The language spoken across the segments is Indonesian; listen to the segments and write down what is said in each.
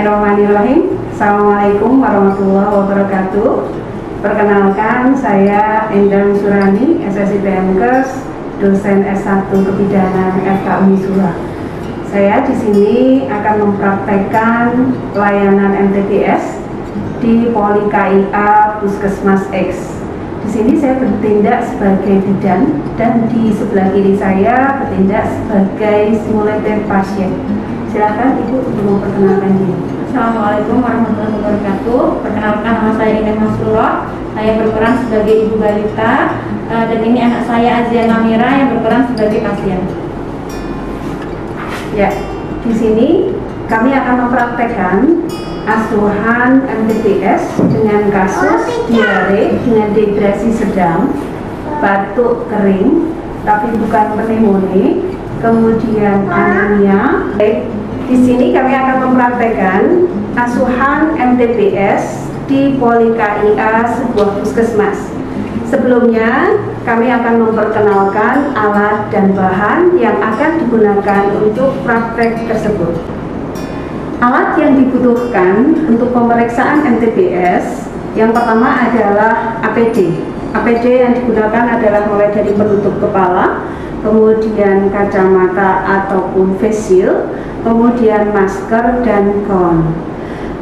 Bismillahirrahmanirrahim. Assalamualaikum warahmatullahi wabarakatuh. Perkenalkan, saya Endang Surani, SSI PMKes, dosen S1 Kebidanan FKUI Sura. Saya di sini akan mempraktekkan pelayanan MTBS di Poli KIA Puskesmas X. Di sini saya bertindak sebagai bidan dan di sebelah kiri saya bertindak sebagai simulator pasien. Silakan Ibu untuk memperkenalkan diri. Assalamualaikum warahmatullahi wabarakatuh. Perkenalkan, nama saya Indah Masrurah. Saya berperan sebagai ibu balita dan ini anak saya Azia Namira yang berperan sebagai pasien. Ya, di sini kami akan mempraktekkan asuhan MTBS dengan kasus diare dengan dehidrasi sedang, batuk kering tapi bukan pneumonia, kemudian anemia. Di sini kami akan mempraktekkan asuhan MTBS di Poli KIA sebuah puskesmas. Sebelumnya kami akan memperkenalkan alat dan bahan yang akan digunakan untuk praktek tersebut. Alat yang dibutuhkan untuk pemeriksaan MTBS yang pertama adalah APD. APD yang digunakan adalah mulai dari penutup kepala, kemudian kacamata ataupun face shield, kemudian masker dan gaun.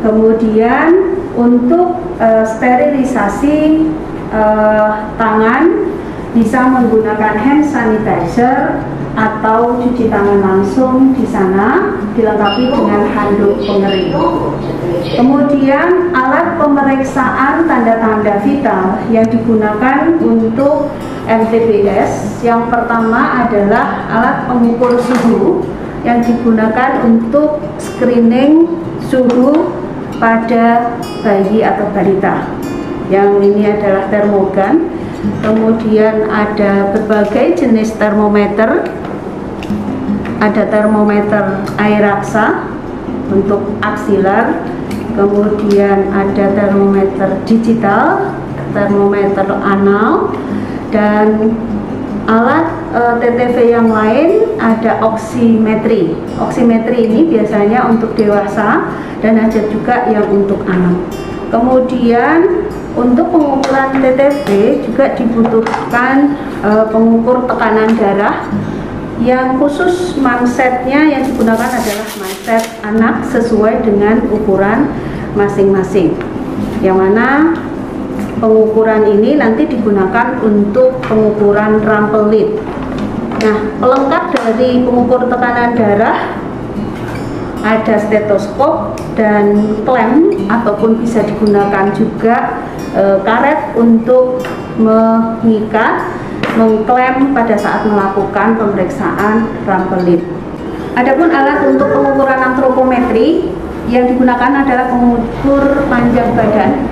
Kemudian untuk sterilisasi tangan bisa menggunakan hand sanitizer atau cuci tangan langsung di sana, dilengkapi dengan handuk pengering. Kemudian alat pemeriksaan tanda-tanda vital yang digunakan untuk MTBS yang pertama adalah alat pengukur suhu yang digunakan untuk screening suhu pada bayi atau balita. Yang ini adalah termogan. Kemudian ada berbagai jenis termometer. Ada termometer air raksa untuk aksilar, kemudian ada termometer digital, termometer anal, dan alat TTV yang lain ada oximetri. Oximetri ini biasanya untuk dewasa dan ada juga yang untuk anak. Kemudian untuk pengukuran TTV juga dibutuhkan pengukur tekanan darah yang khusus mansetnya yang digunakan adalah manset anak sesuai dengan ukuran masing-masing, yang mana pengukuran ini nanti digunakan untuk pengukuran rumple. Nah, pelengkap dari pengukur tekanan darah ada stetoskop dan klem ataupun bisa digunakan juga karet untuk mengikat, mengklem pada saat melakukan pemeriksaan rumple. Adapun alat untuk pengukuran antropometri yang digunakan adalah pengukur panjang badan.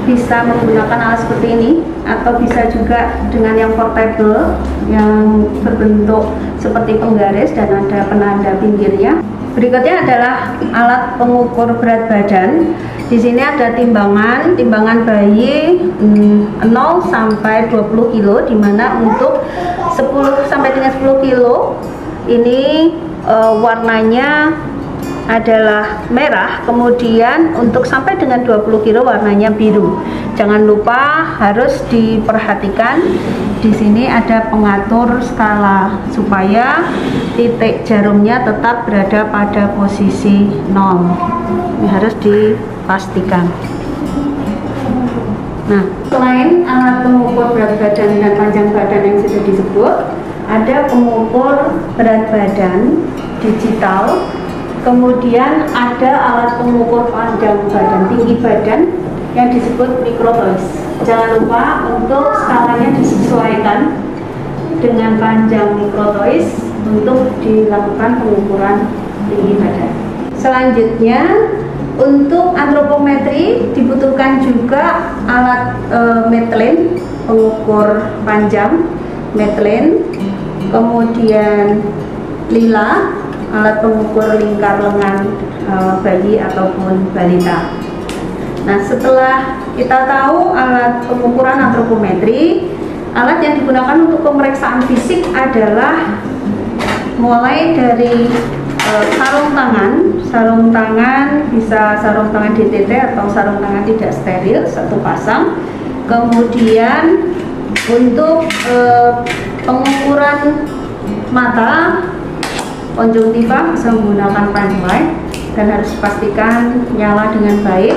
Bisa menggunakan alat seperti ini atau bisa juga dengan yang portable yang berbentuk seperti penggaris dan ada penanda pinggirnya. Berikutnya adalah alat pengukur berat badan. Di sini ada timbangan bayi 0 sampai 20 kilo, di mana untuk 10 sampai dengan 10 kilo ini warnanya adalah merah, kemudian untuk sampai dengan 20 kilo warnanya biru. Jangan lupa harus diperhatikan di sini ada pengatur skala supaya titik jarumnya tetap berada pada posisi 0. Ini harus dipastikan. Nah, selain alat pengukur berat badan dan panjang badan yang sudah disebut, ada pengukur berat badan digital. Kemudian ada alat pengukur panjang badan, tinggi badan yang disebut microtoys. Jangan lupa untuk skalanya disesuaikan dengan panjang microtoys untuk dilakukan pengukuran tinggi badan. Selanjutnya untuk antropometri dibutuhkan juga alat Metlin, pengukur panjang Metlin, kemudian lila, alat pengukur lingkar lengan bayi ataupun balita. Nah, setelah kita tahu alat pengukuran antropometri, alat yang digunakan untuk pemeriksaan fisik adalah mulai dari sarung tangan bisa sarung tangan DTT atau sarung tangan tidak steril 1 pasang. Kemudian untuk pengukuran mata konjungtiva bisa menggunakan fine white dan harus dipastikan nyala dengan baik.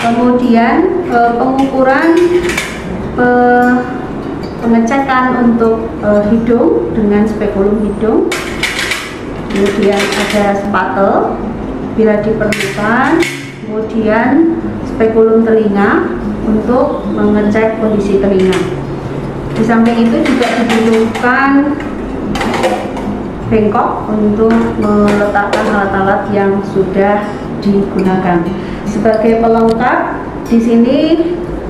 Kemudian pengukuran pengecekan untuk hidung dengan spekulum hidung. Kemudian ada spatel bila diperlukan, kemudian spekulum telinga untuk mengecek kondisi telinga. Di samping itu juga dibutuhkan bengkok untuk meletakkan alat-alat yang sudah digunakan. Sebagai pelengkap, di sini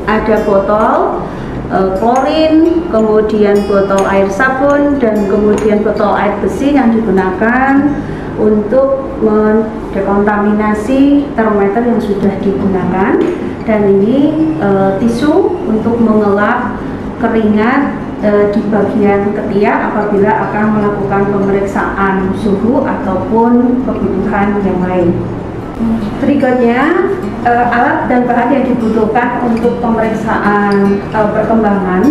ada botol klorin, kemudian botol air sabun, dan kemudian botol air besi yang digunakan untuk mendekontaminasi termometer yang sudah digunakan. Dan ini tisu untuk mengelap keringat di bagian ketiak apabila akan melakukan pemeriksaan suhu ataupun kebutuhan yang lain. Berikutnya alat dan bahan yang dibutuhkan untuk pemeriksaan perkembangan.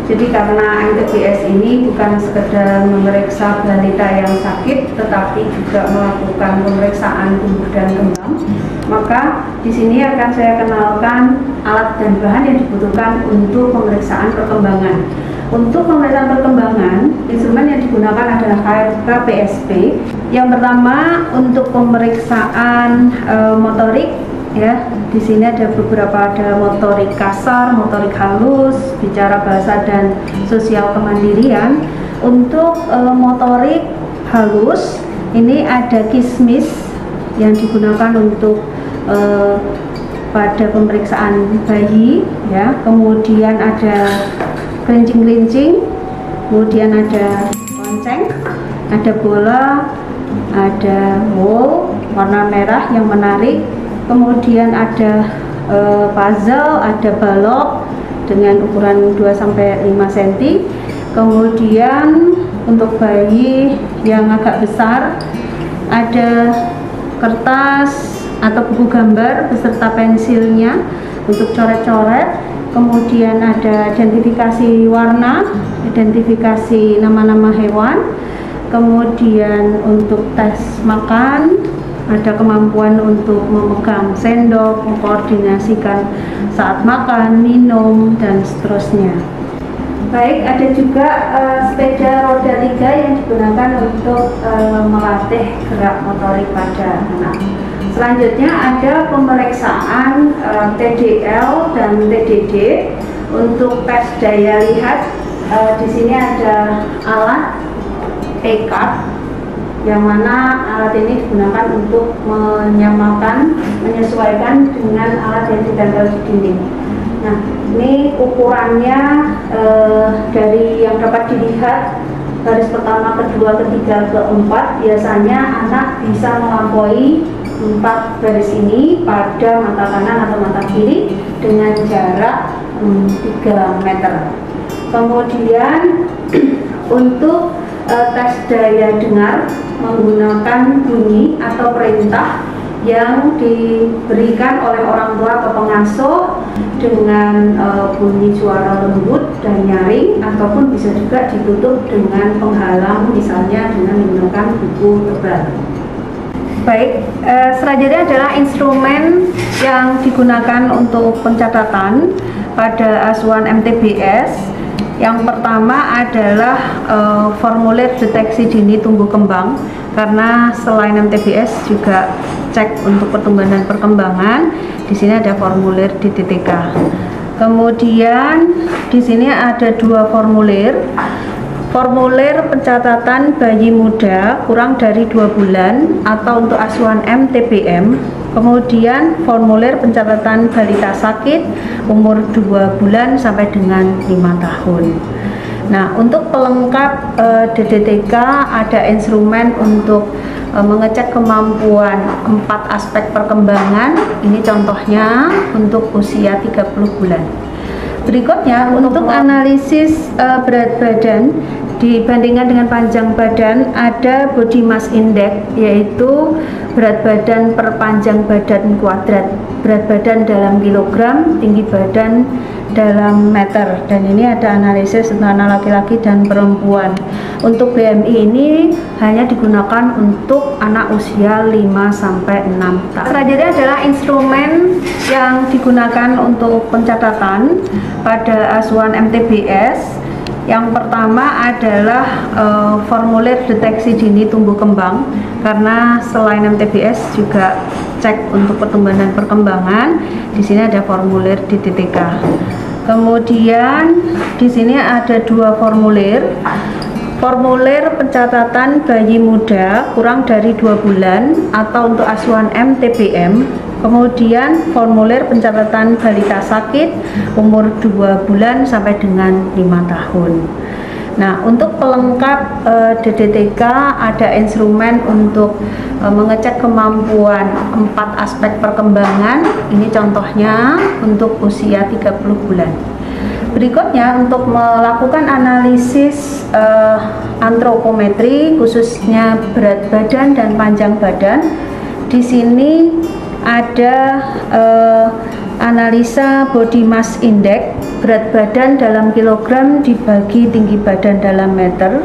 Jadi karena MTBS ini bukan sekedar memeriksa balita yang sakit, tetapi juga melakukan pemeriksaan tumbuh dan kembang, maka di sini akan saya kenalkan alat dan bahan yang dibutuhkan untuk pemeriksaan perkembangan. Untuk pemeriksaan perkembangan, instrumen yang digunakan adalah KPSP. Yang pertama untuk pemeriksaan motorik, ya. Di sini ada beberapa, ada motorik kasar, motorik halus, bicara bahasa dan sosial kemandirian. Untuk motorik halus, ini ada kismis yang digunakan untuk pada pemeriksaan bayi, ya. Kemudian ada kelincing-kelincing, kemudian ada lonceng, ada bola, ada ball warna merah yang menarik, kemudian ada puzzle, ada balok dengan ukuran 2-5 cm, kemudian untuk bayi yang agak besar ada kertas atau buku gambar beserta pensilnya untuk coret-coret. Kemudian ada identifikasi warna, identifikasi nama-nama hewan. Kemudian untuk tes makan, ada kemampuan untuk memegang sendok, mengkoordinasikan saat makan, minum, dan seterusnya. Baik, ada juga sepeda roda 3 yang digunakan untuk melatih gerak motorik pada anak. Selanjutnya ada pemeriksaan TDL dan TDD untuk tes daya lihat. Di sini ada alat e-card yang mana alat ini digunakan untuk menyesuaikan dengan alat yang ditempel di dinding. Nah, ini ukurannya dari yang dapat dilihat baris pertama, kedua, ketiga, keempat. Biasanya anak bisa melampaui 4 baris ini pada mata kanan atau mata kiri dengan jarak 3 meter. Kemudian untuk tes daya dengar menggunakan bunyi atau perintah yang diberikan oleh orang tua atau pengasuh dengan bunyi suara lembut dan nyaring, ataupun bisa juga ditutup dengan penghalang, misalnya dengan menggunakan buku tebal. Baik, selanjutnya adalah instrumen yang digunakan untuk pencatatan pada asuhan MTBS. Yang pertama adalah formulir deteksi dini tumbuh kembang, karena selain MTBS juga cek untuk pertumbuhan dan perkembangan. Di sini ada formulir DTTK. Kemudian di sini ada 2 formulir. Formulir pencatatan bayi muda kurang dari 2 bulan atau untuk asuhan MTBM. Kemudian formulir pencatatan balita sakit umur 2 bulan sampai dengan 5 tahun. Nah, untuk pelengkap DTTK ada instrumen untuk mengecek kemampuan 4 aspek perkembangan. Ini contohnya untuk usia 30 bulan. Berikutnya untuk analisis berat badan Dibandingkan dengan panjang badan, ada body mass index, yaitu berat badan per panjang badan kuadrat, berat badan dalam kilogram, tinggi badan dalam meter. Dan ini ada analisis untuk anak laki-laki dan perempuan. Untuk BMI ini hanya digunakan untuk anak usia 5-6 tahun. Selanjutnya adalah instrumen yang digunakan untuk pencatatan pada asuhan MTBS. Yang pertama adalah formulir deteksi dini tumbuh kembang, karena selain MTBS juga cek untuk pertumbuhan dan perkembangan. Di sini ada formulir di DTK. Kemudian di sini ada dua formulir. Formulir pencatatan bayi muda kurang dari 2 bulan atau untuk asuhan MTBM. Kemudian formulir pencatatan balita sakit umur 2 bulan sampai dengan 5 tahun. Nah, untuk pelengkap DDTK ada instrumen untuk mengecek kemampuan 4 aspek perkembangan. Ini contohnya untuk usia 30 bulan. Berikutnya untuk melakukan analisis antropometri khususnya berat badan dan panjang badan. Di sini ada analisa body mass index, berat badan dalam kilogram dibagi tinggi badan dalam meter.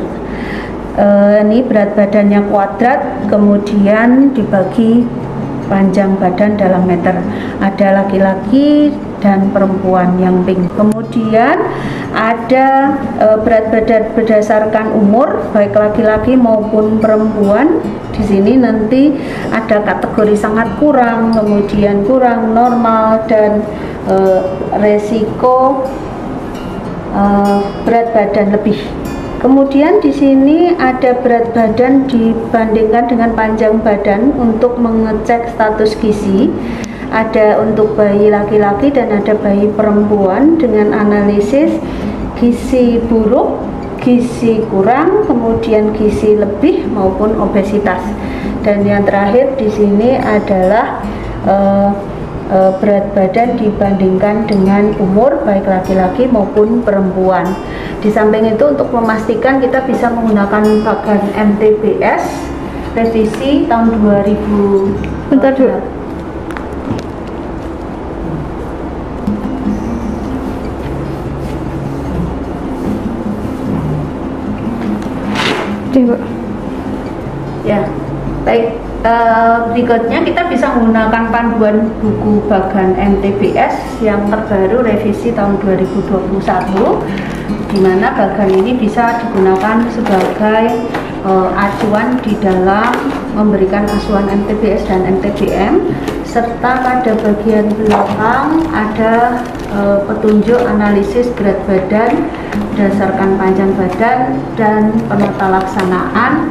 Ini berat badannya kuadrat, kemudian dibagi panjang badan dalam meter. Ada laki-laki dan perempuan yang pink. Kemudian ada berat badan berdasarkan umur, baik laki-laki maupun perempuan. Di sini nanti ada kategori sangat kurang, kemudian kurang, normal, dan resiko berat badan lebih. Kemudian di sini ada berat badan dibandingkan dengan panjang badan untuk mengecek status gizi. Ada untuk bayi laki-laki dan ada bayi perempuan dengan analisis gizi buruk, gizi kurang, kemudian gizi lebih maupun obesitas. Dan yang terakhir di sini adalah berat badan dibandingkan dengan umur baik laki-laki maupun perempuan. Di samping itu untuk memastikan kita bisa menggunakan bagan MTBS revisi tahun 2000. Bentar dulu. Ya, baik. Berikutnya kita bisa menggunakan panduan buku bagan MTBS yang terbaru revisi tahun 2021, di mana bagan ini bisa digunakan sebagai acuan di dalam memberikan asuhan MTBS dan MTBM, serta pada bagian belakang ada petunjuk analisis berat badan berdasarkan panjang badan dan penata laksanaan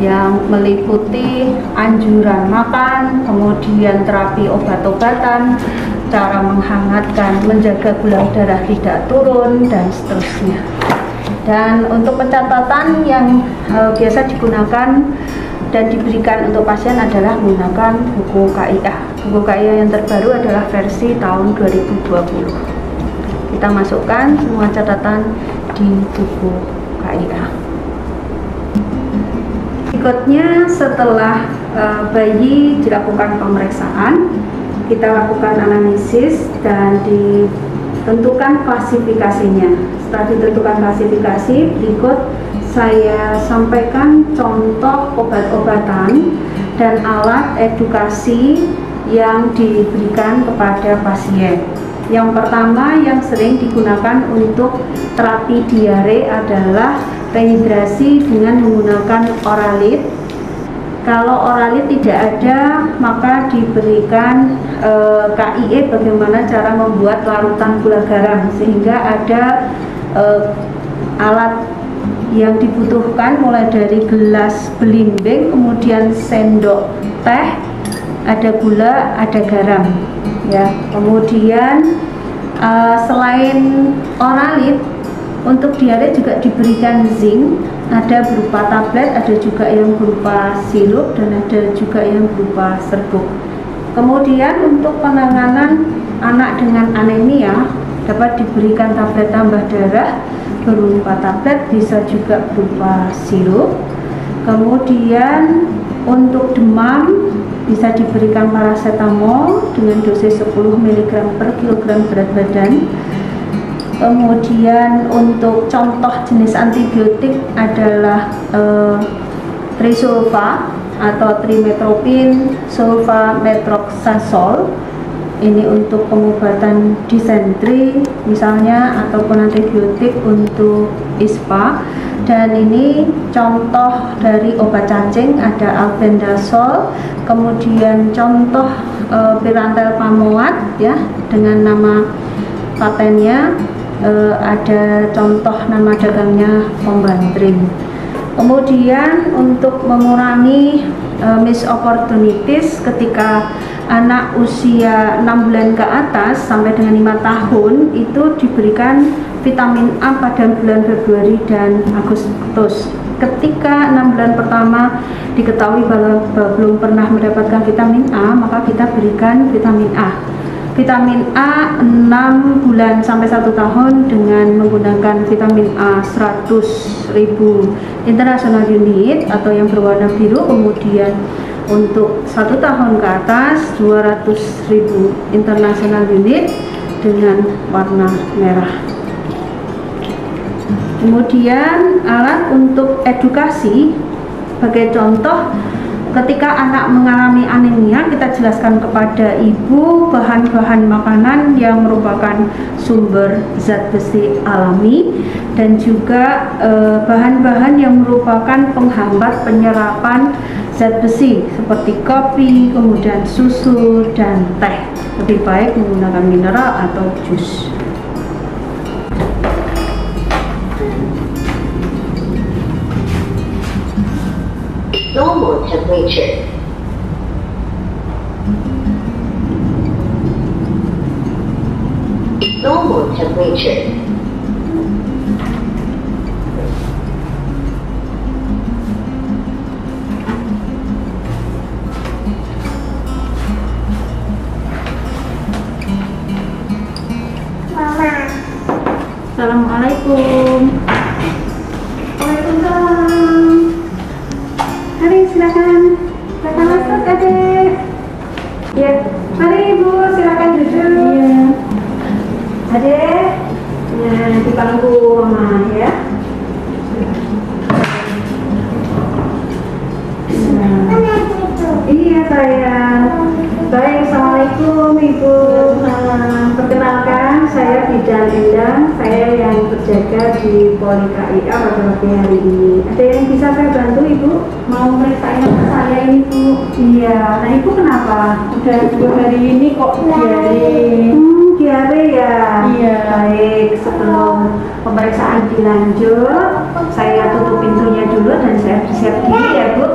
yang meliputi anjuran makan, kemudian terapi obat-obatan, cara menghangatkan, menjaga gula darah tidak turun, dan seterusnya. Dan untuk pencatatan yang biasa digunakan dan diberikan untuk pasien adalah menggunakan buku KIA. Buku KIA yang terbaru adalah versi tahun 2020. Kita masukkan semua catatan di buku KIA. Berikutnya setelah bayi dilakukan pemeriksaan, kita lakukan analisis dan ditentukan klasifikasinya. Setelah ditentukan klasifikasi, berikut saya sampaikan contoh obat-obatan dan alat edukasi yang diberikan kepada pasien. Yang pertama yang sering digunakan untuk terapi diare adalah rehidrasi dengan menggunakan Oralit. Kalau Oralit tidak ada, maka diberikan KIE bagaimana cara membuat larutan gula garam, sehingga ada alat yang dibutuhkan mulai dari gelas belimbing, kemudian sendok teh, ada gula, ada garam, ya. Kemudian selain Oralit, untuk diare juga diberikan zinc, ada berupa tablet, ada juga yang berupa sirup, dan ada juga yang berupa serbuk. Kemudian untuk penanganan anak dengan anemia dapat diberikan tablet tambah darah, berupa tablet, bisa juga berupa sirup. Kemudian untuk demam bisa diberikan paracetamol dengan dosis 10 mg per kilogram berat badan. Kemudian untuk contoh jenis antibiotik adalah trisulfa atau trimetropin sulfametroxazole. Ini untuk pengobatan disentri misalnya, ataupun antibiotik untuk ISPA. Dan ini contoh dari obat cacing ada albendazole. Kemudian contoh pirantel pamoat ya, dengan nama patennya ada contoh nama dagangnya Pombantrin. Kemudian untuk mengurangi missed opportunities ketika anak usia 6 bulan ke atas sampai dengan 5 tahun itu diberikan vitamin A pada bulan Februari dan Agustus. Ketika 6 bulan pertama diketahui bahwa belum pernah mendapatkan vitamin A, maka kita berikan vitamin A. Vitamin A 6 bulan sampai 1 tahun dengan menggunakan vitamin A 100.000 international unit atau yang berwarna biru. Kemudian untuk 1 tahun ke atas 200.000 international unit dengan warna merah. Kemudian alat untuk edukasi, sebagai contoh ketika anak mengalami anemia, kita jelaskan kepada ibu bahan-bahan makanan yang merupakan sumber zat besi alami dan juga bahan-bahan yang merupakan penghambat penyerapan zat besi seperti kopi, kemudian susu dan teh. Lebih baik menggunakan mineral atau jus. Normal temperature. Normal temperature. Mama. Assalamualaikum. Waalaikumsalam. Mari silakan masuk adek. Ya, mari ibu silakan duduk. Iya. Adek, nah di bangku mama ya. Iya sayang. Baik, assalamualaikum ibu. Perkenalkan, saya Bidan Endang. Saya yang berjaga di Poli KIA pada pagi hari ini. Ada yang bisa saya bantu ibu? Mau meriksain anak saya ini Bu. Iya. Nah ibu kenapa? Udah 2 hari ini kok diare. Diare ya. Iya. Baik, sebelum pemeriksaan dilanjut, saya tutup pintunya dulu dan saya bersiap diri ya Bu.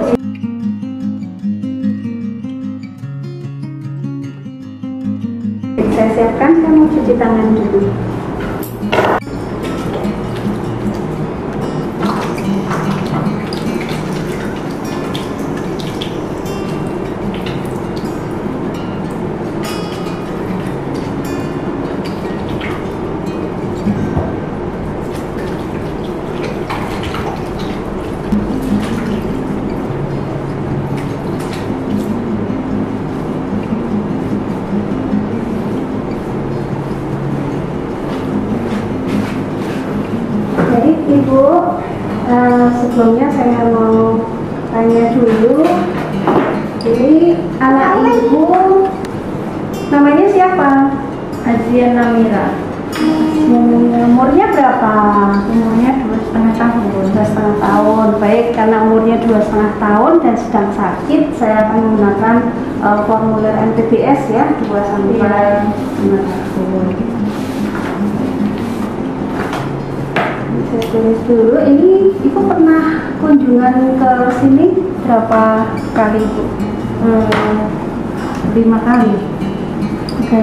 Saya siapkan, saya mau cuci tangan dulu. Ibu, sebelumnya saya mau tanya dulu, ini anak ibu namanya siapa? Aziana Mira. Umurnya berapa? Umurnya 2,5 tahun. 2,5 tahun. Baik, karena umurnya 2,5 tahun dan sedang sakit, saya akan menggunakan formulir MTBS ya, 2 sampai 5 tahun. Saya tulis dulu. Ini ibu pernah kunjungan ke sini berapa kali ibu? 5 kali. Oke,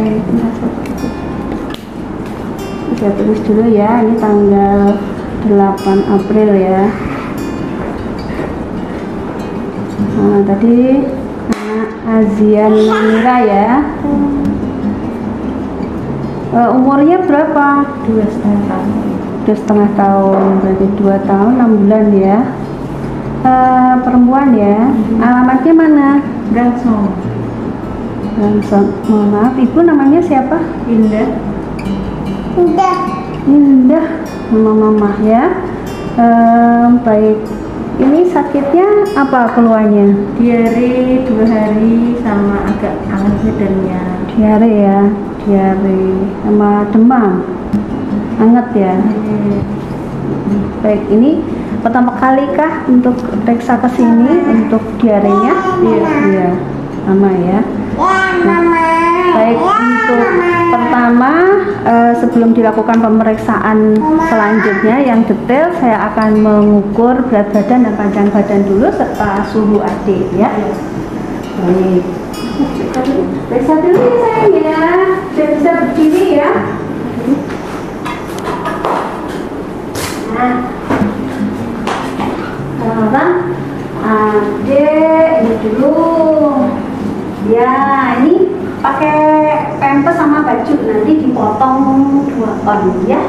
saya tulis dulu ya. Ini tanggal 8 April ya. Nah, tadi anak Aziana Mira ya. Umurnya berapa? 2,5 tahun. udah setengah tahun, berarti 2 tahun 6 bulan ya. Perempuan ya. Alamatnya mana? Langsung. Mohon maaf, ibu namanya siapa? Indah. Indah, mama ya. Baik, ini sakitnya apa keluhannya? Diare 2 hari sama agak hangat badannya. Diare ya, diare sama demam, hangat ya. Baik, ini pertama kali kah untuk periksa ke sini untuk diarenya? Iya, sama ya. Baik, untuk pertama sebelum dilakukan pemeriksaan selanjutnya yang detail, saya akan mengukur berat badan dan panjang badan dulu serta suhu adik ya. Baik, periksa dulu ya sayang ya, sudah bisa berdiri ya. Nah, adik ini dulu ya, ini pakai pampers sama baju, nanti dipotong 2 on ya.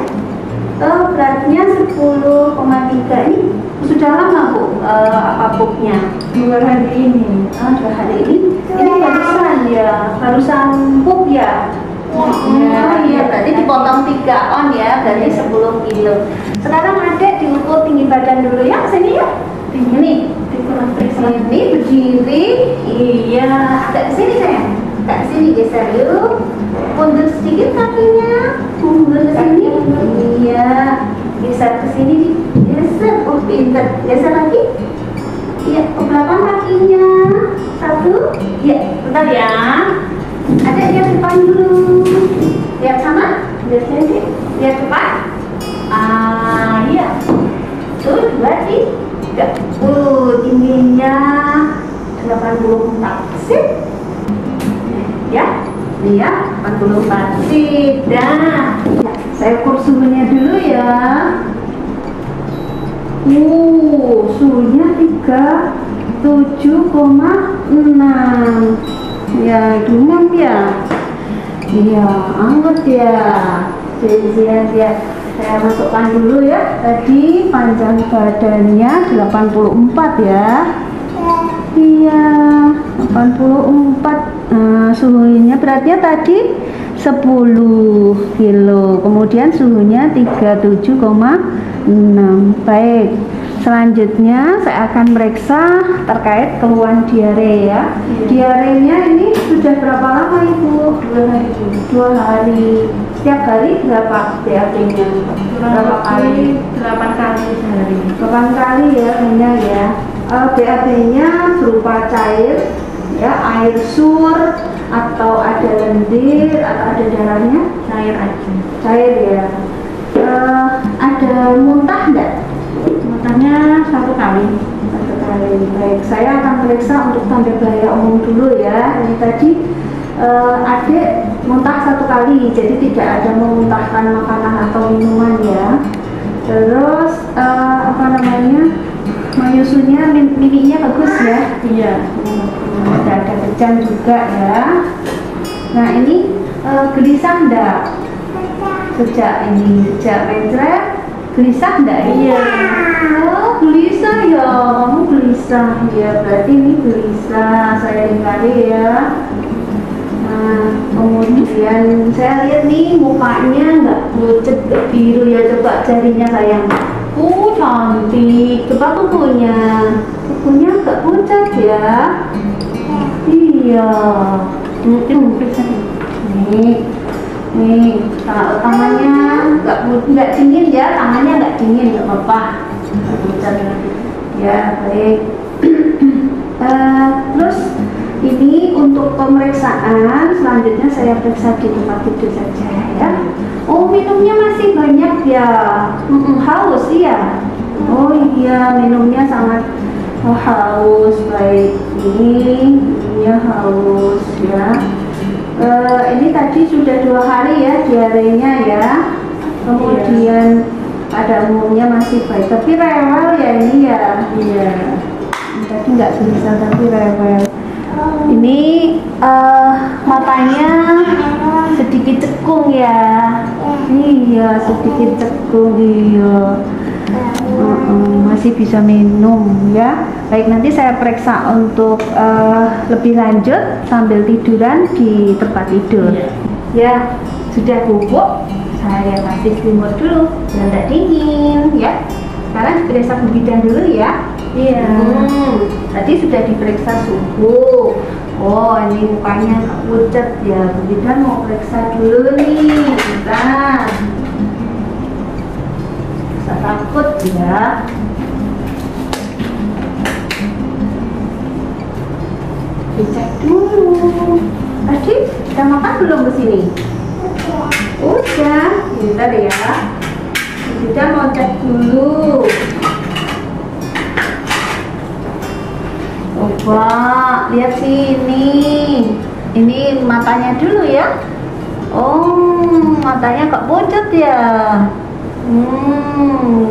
Beratnya 10,3. Ini sudah lama Bu pupnya? 2 hari ini. 2 hari ini. Ini barusan ya, barusan pup ya. Iya, berarti dipotong 3 on ya, berarti 10 kilo. Sekarang adik diukur tinggi badan dulu ya, sini ya. Ini ini berdiri, iya, agak kesini sayang, agak kesini geser yuk, mundur sedikit kakinya, mundur ke sini, iya, geser ke sini, geser, oh pinter, geser lagi, iya, ke belakang kakinya, 1, iya, bentar ya, ada lihat depan dulu, lihat sana, lihat sini, lihat depan, iya, tuh 2, 3, tingginya 84 sip ya, ini ya 84 sip. Dah, saya ukur suhunya dulu ya. Suhunya 37,6 ya, demam ya, iya hangat ya. Jadi ya, saya masukkan dulu ya. Tadi panjang badannya 84 ya. Iya, 84. Suhunya beratnya tadi 10 kilo. Kemudian suhunya 37,6. Baik. Selanjutnya saya akan meriksa terkait keluhan diare ya. Diarenya ini sudah berapa lama Ibu? 2 hari. 2 hari. Setiap hari berapa BAB-nya? Berapa kali? 8 kali sehari. 8 kali ya, banyak ya. BAB-nya berupa cair, ya, air sur, atau ada lendir, atau ada darahnya? Cair aja. Cair ya. Ada muntah enggak? Muntahnya 1 kali. 1 kali. Baik, saya akan periksa untuk tanda bahaya umum dulu ya. Ini tadi adik muntah 1 kali, jadi tidak ada memuntahkan makanan atau minuman ya. Terus menyusunya miminya bagus ya. Iya. Tidak ada kejang juga ya. Nah ini gelisah enggak? Sejak mencret gelisah enggak? Iya. Oh gelisah ya, kamu gelisah ya, berarti ini gelisah, saya lingkari ya. Nah, kemudian saya lihat nih mukanya nggak pucet, nggak biru ya, coba jarinya sayang. Cantik, coba kukunya nggak pucat ya. Iya. Nih, tangannya nggak dingin ya, tangannya nggak dingin, nggak apa-apa. Pucat ya, baik. Terus ini untuk pemeriksaan selanjutnya saya periksa di tempat tidur saja ya. Oh minumnya masih banyak ya, haus ya. Oh iya minumnya sangat haus. Baik, ini haus ya. Ini tadi sudah 2 hari ya diarenya ya. Kemudian pada umumnya masih baik, tapi rewel ya ini ya. Iya. Tadi nggak bisa tapi rewel. Ini matanya sedikit cekung ya. Iya, sedikit cekung. Iya. Masih bisa minum ya. Baik, nanti saya periksa untuk lebih lanjut sambil tiduran di tempat tidur. Ya, sudah bubuk. Saya kasih selimut dulu biar tidak dingin ya. Sekarang diperiksa Bu Bidan dulu ya. Iya. Tadi sudah diperiksa suhu. Oh, ini mukanya nggak pucat ya. Bu Bidan mau periksa dulu nih. Bentar. Bisa takut ya. Dicek dulu. Tadi udah makan belum kesini? Udah. Bentar ya. Kita mau cek dulu. Coba lihat sini. Ini matanya dulu ya. Oh, matanya kok pucat ya.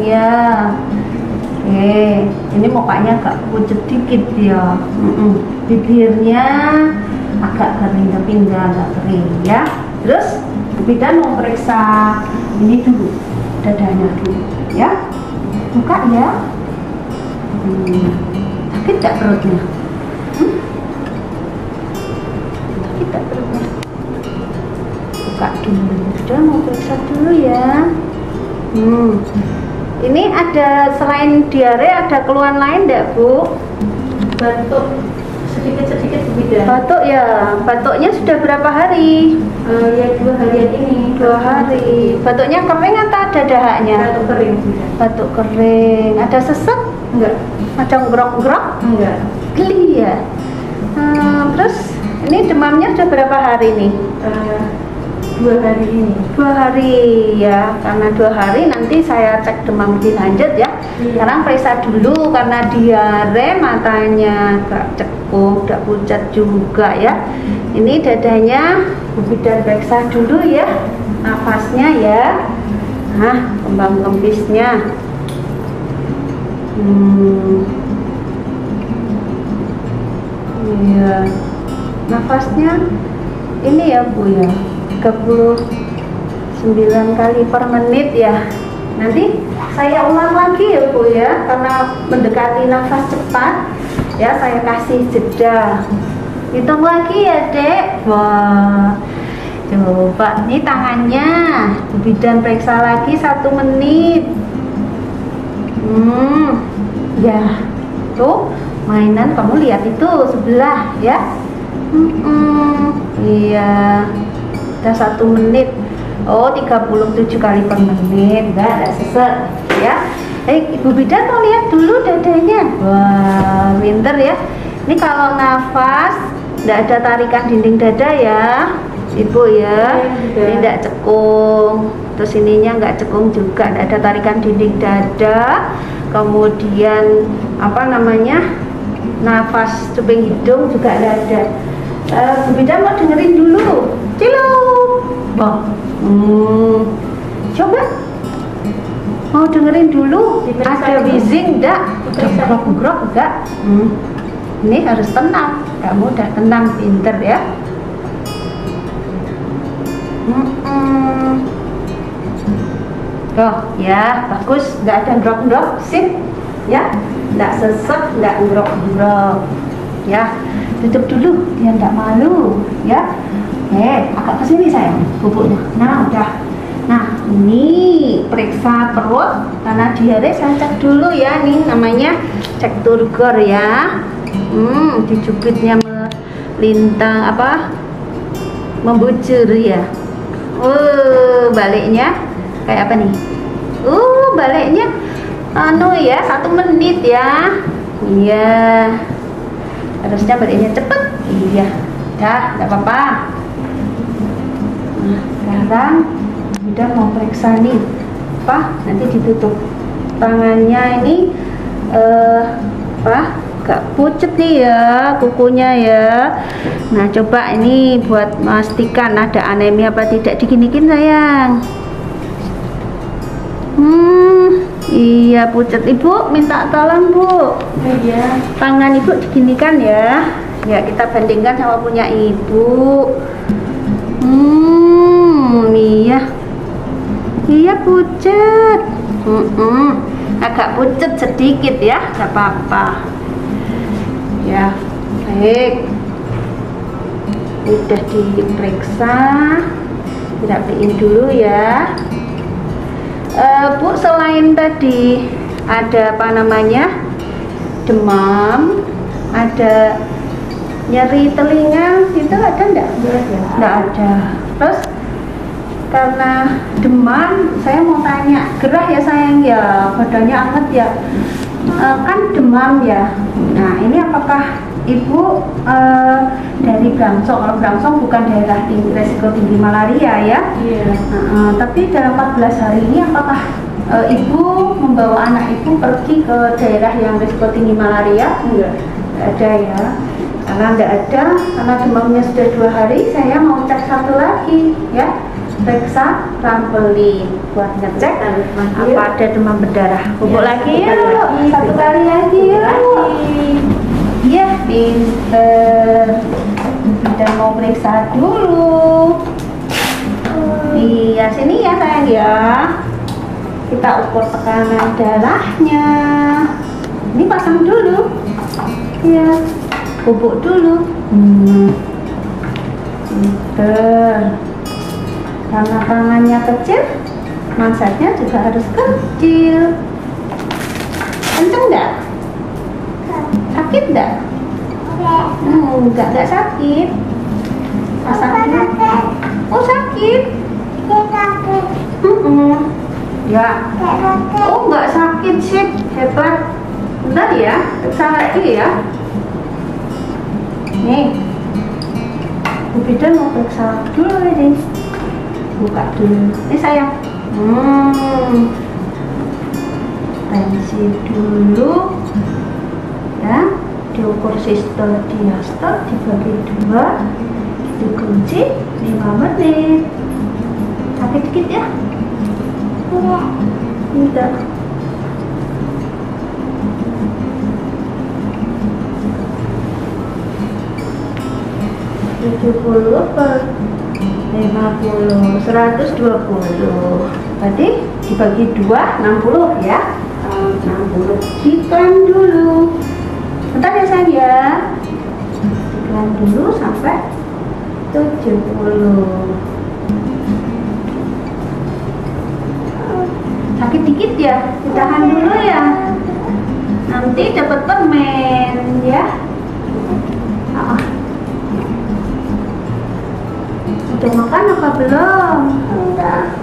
Ya. Oke, ini mukanya agak pucat dikit ya. Bibirnya agak kering tapi agak kering ya. Terus kita mau periksa ini dulu. Dadanya dulu ya, buka ya. Sakit tak perutnya? Sakit tak perutnya? Buka dulu. Sudah mau periksa dulu ya. Ini ada selain diare ada keluhan lain enggak Bu? Batuk sedikit-sedikit berbeda. Batuk ya. Batuknya sudah berapa hari? Ya 2 harian ini. 2 hari. Batuknya kering atau ada dahaknya? Batuk kering. Batuk kering. Ada sesek? Enggak. Ada ngerok-ngerok? Enggak. Geli ya. Terus ini demamnya sudah berapa hari nih? 2 hari ini. 2 hari ya. Karena 2 hari nanti saya cek demam lebih lanjut ya. Sekarang periksa dulu karena diare, matanya gak cekung, gak pucat juga ya. Ini dadanya Bu Bidan periksa dulu ya. Nafasnya ya. Nah, kembang kempisnya. Iya. Nafasnya ini ya Bu ya. 39 kali per menit ya. Nanti saya ulang lagi ya Bu ya, karena mendekati nafas cepat ya, saya kasih jeda. Hitung lagi ya Dek. Wah, coba ini tangannya Bu Bidan periksa lagi 1 menit. Ya tuh mainan kamu lihat itu sebelah ya. Iya, udah 1 menit. Oh, 37 kali per menit. Enggak sesek ya. Ibu Bidan mau lihat dulu dadanya. Wah, pinter ya. Ini kalau nafas enggak ada tarikan dinding dada ya Ibu ya. Ini enggak cekung. Terus ininya enggak cekung juga, enggak ada tarikan dinding dada. Kemudian apa namanya, nafas cuping hidung juga enggak ada. Bu Bidan mau dengerin dulu. Cilup. Coba mau dengerin dulu. Ada wheezing enggak? Grok-grok enggak? Ini harus tenang. Kamu udah tenang, pinter ya. Oh ya, bagus. Enggak ada grok-grok, sip ya. Enggak sesek, enggak grok-grok ya. Tutup dulu, dia enggak malu ya. Agak kesini sayang bubuknya. Nah udah. Nah ini periksa perut karena diare, saya cek dulu ya. Ini namanya cek turgor ya. Dicubitnya melintang apa, membujur ya. Baliknya kayak apa nih? Baliknya ya 1 menit ya. Iya, harusnya baliknya cepet. Iya, dah, nggak apa-apa. Nah, sekarang udah mau periksa nih nanti ditutup tangannya ini gak pucet nih ya kukunya ya. Nah coba ini buat memastikan ada anemia apa tidak, diginikin sayang. Iya pucet. Ibu minta tolong Bu, Iya. tangan Ibu diginikan ya. Ya, kita bandingkan sama punya ibu. Iya. Iya pucet. Agak pucet sedikit ya, nggak apa-apa. Ya, baik. Udah diperiksa. Dirapiin dulu ya. Bu, selain tadi ada apa namanya? Demam, ada nyeri telinga, itu ada enggak? Enggak ada. Terus karena demam, saya mau tanya, gerah ya sayang ya, badannya anget ya, kan demam ya. Nah, ini apakah ibu dari Brangsong? Kalau Brangsong bukan daerah resiko tinggi malaria ya? Iya. Tapi dalam 14 hari ini apakah ibu membawa anak ibu pergi ke daerah yang risiko tinggi malaria? Enggak. Ada ya, karena enggak ada, karena demamnya sudah 2 hari, saya mau cek satu lagi ya, periksa rampelin buat ngecek apa ada demam berdarah. Bubuk lagi ya, satu kali lagi ya. Iya, pinter. Kita mau periksa dulu. Iya, sini ya sayang ya. Kita ukur tekanan darahnya. Ini pasang dulu. Ya, bubuk dulu. Pinter. Karena tangannya kecil, mansatnya juga harus kecil. Kenceng enggak? Sakit enggak? Enggak sakit. Pasang dulu. Oh sakit? Ya. Oh enggak sakit sih, hebat. Bentar ya, periksa lagi ya. Nih, Bu Bidan mau periksa dulu ini. Buka dulu. Ini sayang. Tensi dulu. Ya, diukur sistol diastol dibagi 2, dikunci 5 menit. Sakit dikit ya? Tidak. Puluh per 50, 120. Berarti dibagi 2, 60 ya. 60. Diklaim dulu. Bentar ya sayang ya. Diklaim dulu sampai 70. Sakit dikit ya, ditahan dulu ya. Nanti dapat permen ya. Udah makan apa belum? Enggak.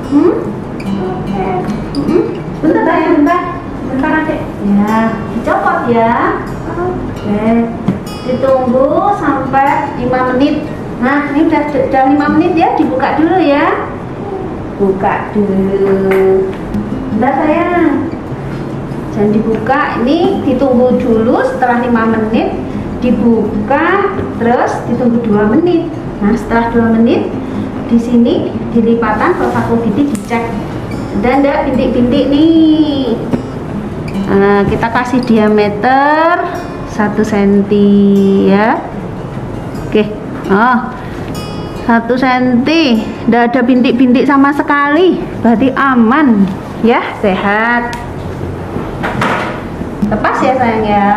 Bentar sayang, bentar adik. Ya, dicopot ya. Oke, ditunggu sampai 5 menit. Nah, ini udah 5 menit ya, dibuka dulu ya. Buka dulu. Bentar sayang. Jangan dibuka, ini ditunggu dulu setelah 5 menit. Dibuka, terus ditunggu 2 menit. Nah, setelah 2 menit, di sini di lipatan kalau paku gigi dicek. Dan ada bintik-bintik nih. Kita kasih diameter 1 cm ya. Oke. 1 cm. Tidak ada bintik-bintik sama sekali. Berarti aman ya, sehat. Lepas ya sayang ya.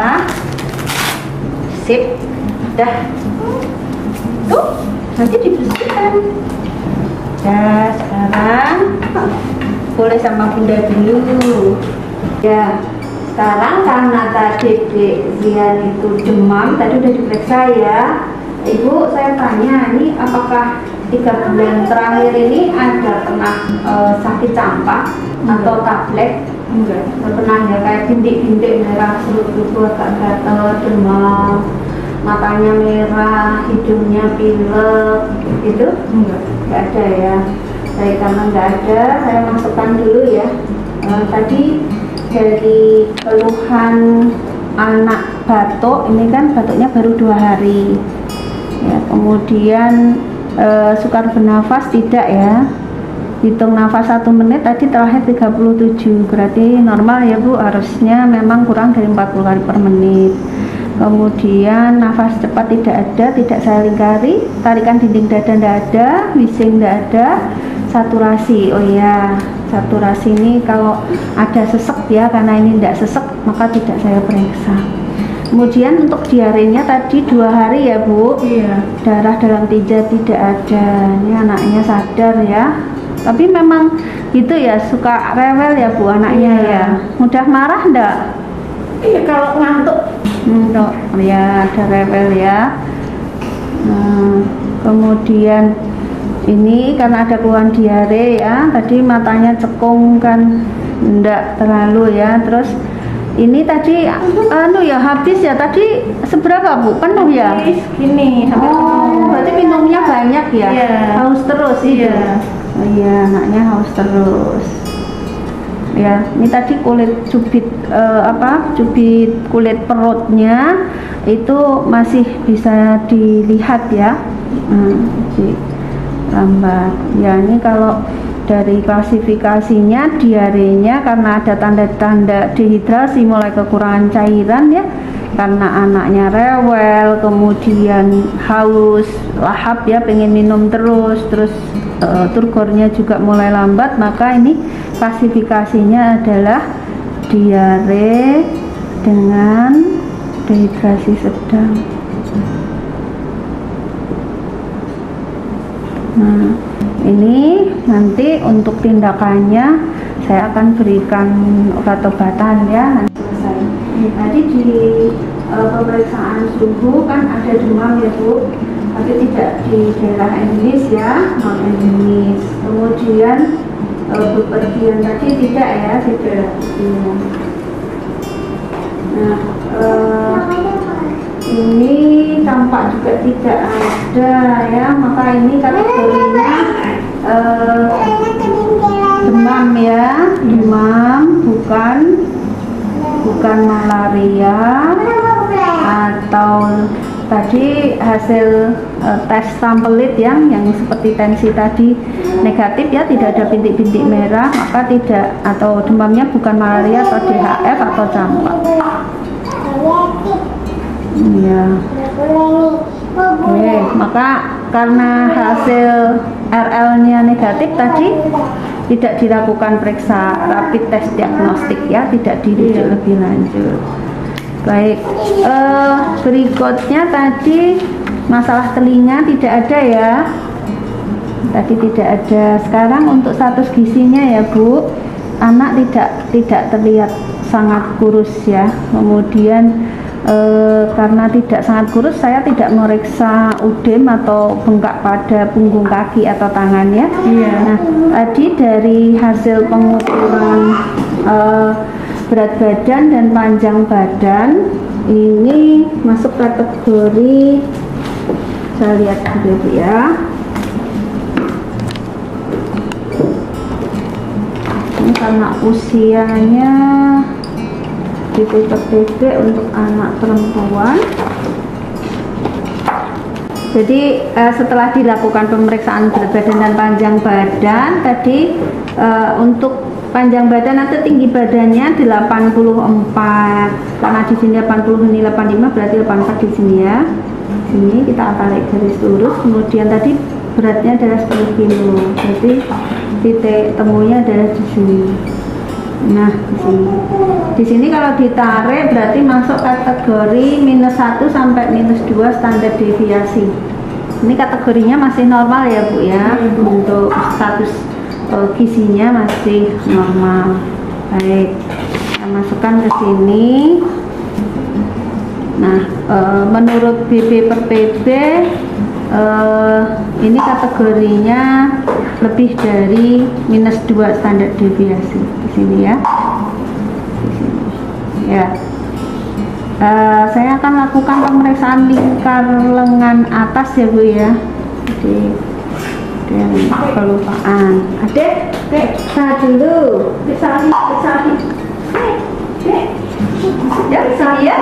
Sip. Dah. Tuh, nanti dibersihkan. Ya, sekarang boleh sama bunda dulu. Ya, sekarang karena tadi Zian itu demam, tadi udah diperiksa ya. Ibu, saya tanya, ini apakah 3 bulan terakhir ini ada pernah sakit campak atau tablet? Enggak. Pernah ya, kayak bintik-bintik merah, perut agak gatel, demam, matanya merah, hidungnya pilek, itu? Enggak ada ya. Baik, karena enggak ada, saya masukkan dulu ya. Tadi dari keluhan anak batuk, ini kan batuknya baru 2 hari ya. Kemudian sukar bernafas tidak ya. Hitung nafas 1 menit, tadi terakhir 37, berarti normal ya Bu, harusnya memang kurang dari 40 kali per menit. Kemudian nafas cepat tidak ada, tidak saya lingkari. Tarikan dinding dada tidak ada, wheezing tidak ada. Saturasi, oh ya, saturasi ini kalau ada sesek ya, karena ini tidak sesek maka tidak saya periksa. Kemudian untuk diarenya tadi 2 hari ya Bu. Iya. Darah dalam tinja tidak ada. Ini anaknya sadar ya. Tapi memang gitu ya, suka rewel ya Bu anaknya ya. Mudah marah enggak? Iya, kalau ngantuk. Ya, ada rewel ya. Nah, kemudian ini karena ada keluhan diare ya, tadi matanya cekung kan enggak terlalu ya. Terus ini tadi ya habis ya, tadi seberapa Bu? Penuh ya? Gini, sampai Berarti minumnya banyak ya? Iya. Haus terus itu? Oh iya, anaknya haus terus ya. Ini tadi kulit cubit cubit kulit perutnya itu masih bisa dilihat ya. Lambat ya. Ini kalau dari klasifikasinya diarenya karena ada tanda-tanda dehidrasi, mulai kekurangan cairan ya, karena anaknya rewel, kemudian haus, lahap ya, pengen minum terus turgornya juga mulai lambat, maka ini klasifikasinya adalah diare dengan dehidrasi sedang. Nah, ini nanti untuk tindakannya saya akan berikan obat-obatan ya, nanti selesai. Tadi di pemeriksaan suhu kan ada demam ya Bu, tapi tidak di daerah endemis ya, non endemis. Kemudian bepergian tadi tidak ya, tidak. Nah, ini tampak juga tidak ada ya, maka ini kategorinya demam ya, demam, bukan malaria atau tadi hasil tes sampelit yang seperti tensi tadi negatif ya, tidak ada bintik-bintik merah, maka tidak, atau demamnya bukan malaria atau DHF atau campak. Ya. Oke, maka karena hasil RL-nya negatif tadi tidak dilakukan periksa rapid test diagnostik ya, tidak dirujuk lebih lanjut. Baik, berikutnya tadi masalah telinga tidak ada ya, tadi tidak ada. Sekarang untuk status gizinya ya Bu, anak tidak terlihat sangat kurus ya. Kemudian karena tidak sangat kurus, saya tidak meriksa udem atau bengkak pada punggung kaki atau tangan ya. Nah, tadi dari hasil pengukuran berat badan dan panjang badan ini masuk kategori, saya lihat dulu ya. Ini karena usianya tipe TB untuk anak perempuan. Jadi setelah dilakukan pemeriksaan berat badan dan panjang badan tadi, untuk panjang badan atau tinggi badannya 84, karena di sini 80 ini 85, berarti 84 di sini ya. Sini kita tarik garis lurus. Kemudian tadi beratnya adalah 10 kilo, jadi titik temunya adalah di sini. Nah, di sini kalau ditarik berarti masuk kategori -1 sampai -2 standar deviasi. Ini kategorinya masih normal ya Bu ya, untuk status gizinya masih normal. Baik, kita masukkan ke sini. Nah, menurut BB per PB ini kategorinya lebih dari -2 standar deviasi di sini ya. Di sini. Ya. Saya akan lakukan pemeriksaan lingkar lengan atas ya Bu ya. Jadi kelupaan. Adek, periksa dulu. Periksa. Ya, periksa ya.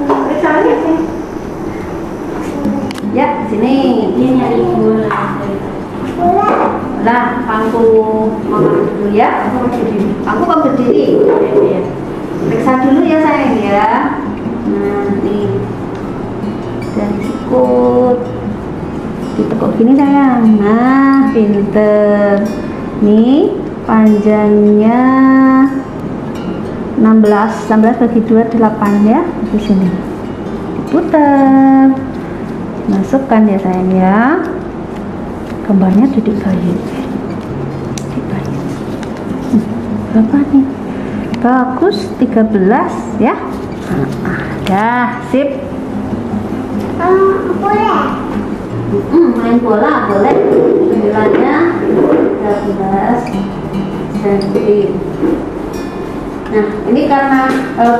Periksa sini. Ya, sini. Dia nyari bola. Nah, pangku mama dulu ya. Aku kok berdiri. Periksa dulu ya sayang ya. Nah, nih. kok gini sayang. Nah, pinter. Nih panjangnya 16 bagi 2 8 ya, di sini diputar, masukkan ya sayang ya, gambarnya titik bayi. Berapa nih? Bagus, 13 ya. Dah, sip. Main bola boleh. Nilainya 13 cm. Nah, ini karena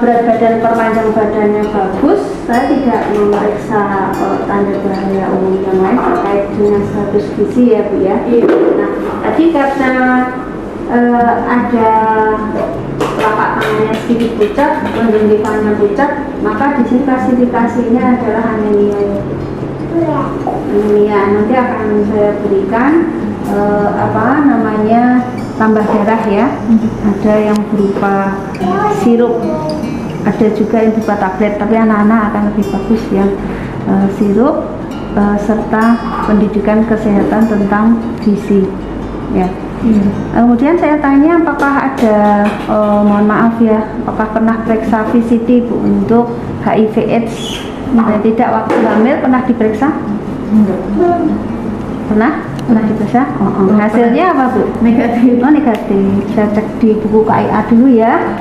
berat badan perpanjang badannya bagus, saya tidak memeriksa tanda bahaya umum yang lain terkait dengan status gizi ya Bu ya. Nah, tadi karena ada telapak tangannya sedikit pucat, lengan pucat, maka di sini klasifikasinya adalah anemia. Anemia nanti akan saya berikan tambah darah ya. Ada yang berupa sirup, ada juga yang berupa tablet, tapi anak-anak akan lebih bagus ya, sirup serta pendidikan kesehatan tentang gizi ya. Kemudian saya tanya apakah ada mohon maaf ya, apakah pernah periksa VCT Bu untuk HIV/AIDS? Tidak, waktu hamil pernah diperiksa? Enggak. Pernah diperiksa? Hasilnya apa Bu? Negatif. Oh negatif. Saya cek di buku KIA dulu ya.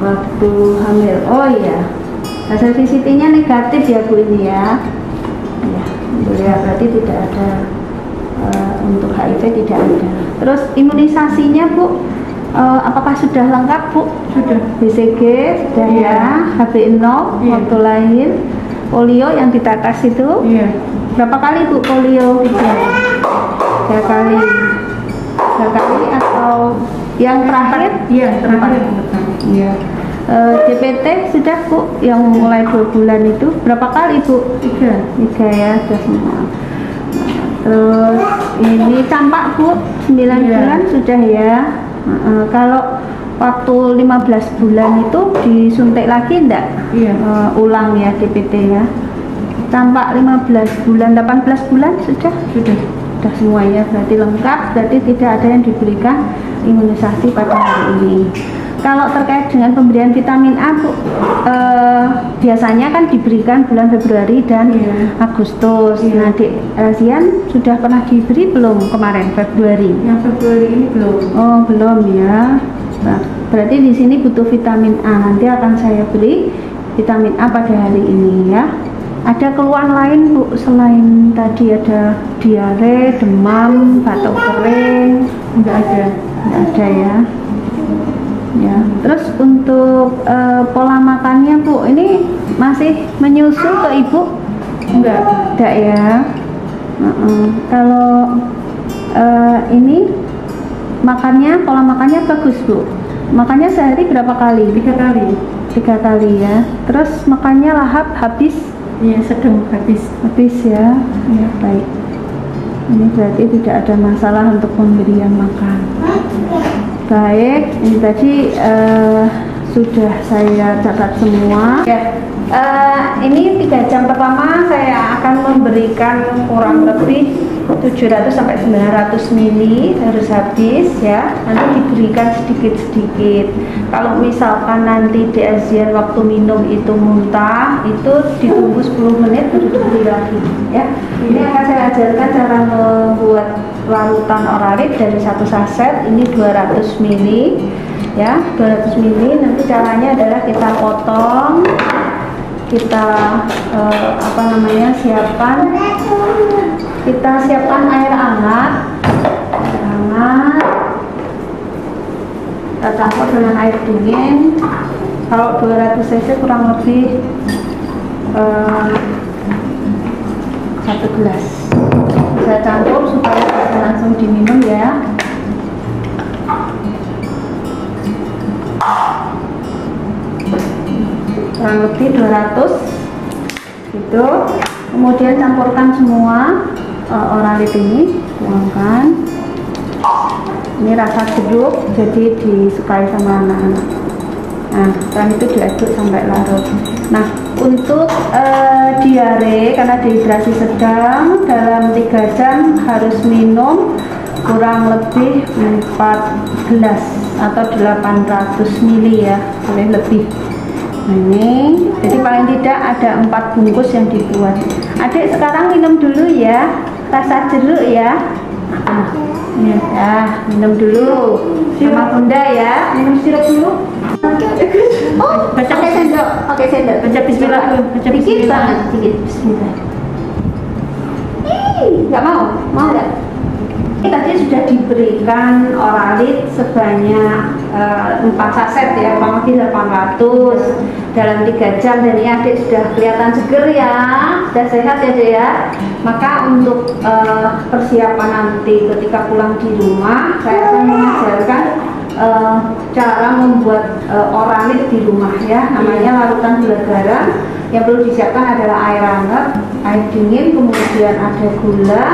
Waktu hamil, oh iya, hasil VCT-nya negatif ya Bu ini ya. Ya, berarti tidak ada untuk HIV, tidak ada. Terus imunisasinya Bu, apakah sudah lengkap Bu? Sudah. BCG sudah ya, HB0 waktu lahir, polio yang ditetes itu berapa kali Bu polio? 3 kali. 3 kali atau yang terakhir? Iya, terakhir. Iya. DPT sudah Bu, yang mulai 2 bulan itu berapa kali Bu? 3 ya, sudah semua. Terus ini campak Bu, 9 bulan sudah ya. Kalau waktu 15 bulan itu disuntik lagi enggak? Ulang ya DPT ya. Campak 15 bulan, 18 bulan sudah semuanya, berarti lengkap, berarti tidak ada yang diberikan imunisasi pada hari ini. Kalau terkait dengan pemberian vitamin A Bu, biasanya kan diberikan bulan Februari dan Agustus. Nah, Dek Zian sudah pernah diberi belum kemarin Februari? Yang Februari ini belum. Oh belum ya. Nah, berarti di sini butuh vitamin A. Nanti akan saya beri vitamin A pada hari ini ya. Ada keluhan lain Bu selain tadi ada diare, demam, batuk kering? Enggak ada ya. Ya, terus untuk pola makannya Bu, ini masih menyusu ke Ibu? Enggak ya. Kalau ini makannya, pola makannya bagus Bu. Makannya sehari berapa kali? 3 kali. 3 kali ya. Terus makannya lahap habis? Iya, sedang habis ya. Ya, baik. Ini berarti tidak ada masalah untuk pemberian makan. Baik, ini tadi sudah saya catat semua ya. Ini 3 jam pertama saya akan memberikan kurang lebih 700 sampai 900 ml harus habis ya. Nanti diberikan sedikit-sedikit. Kalau misalkan nanti di ASEAN waktu minum itu muntah, itu ditunggu 10 menit baru diberi lagi ya. Ini akan saya ajarkan cara membuat larutan Oralit dari 1 saset. Ini 200 ml ya, 200 ml. Nanti caranya adalah kita potong, kita siapkan air hangat, kita campur dengan air dingin. Kalau 200 cc kurang lebih 1 gelas. Saya campur supaya bisa langsung diminum ya. Kurang lebih 200 gitu. Kemudian campurkan semua Oralit ini, tuangkan. Ini rasa jeruk, jadi disukai sama anak-anak. Nah, setelah itu diaduk sampai larut. Nah, untuk diare karena dehidrasi sedang dalam 3 jam harus minum kurang lebih 4 gelas atau 800 ml ya, boleh lebih. Nah, ini jadi paling tidak ada 4 bungkus yang dibuat. Adik sekarang minum dulu ya, rasa jeruk ya. Ya, minum dulu sama bunda ya, minum sirup dulu. Oh, pakai sendok, baca bismillah dulu, baca bismillah. Banget, sedikit bismillah. Nggak mau nggak? Ini tadi sudah diberikan Oralit sebanyak 4 saset ya, kurang lebih 800 dalam 3 jam, dan ini adik sudah kelihatan seger ya, sudah sehat ya dek ya. Maka untuk persiapan nanti ketika pulang di rumah, saya akan mengajarkan cara membuat Oralit di rumah ya, namanya larutan gula garam. Yang perlu disiapkan adalah air hangat, air dingin, kemudian ada gula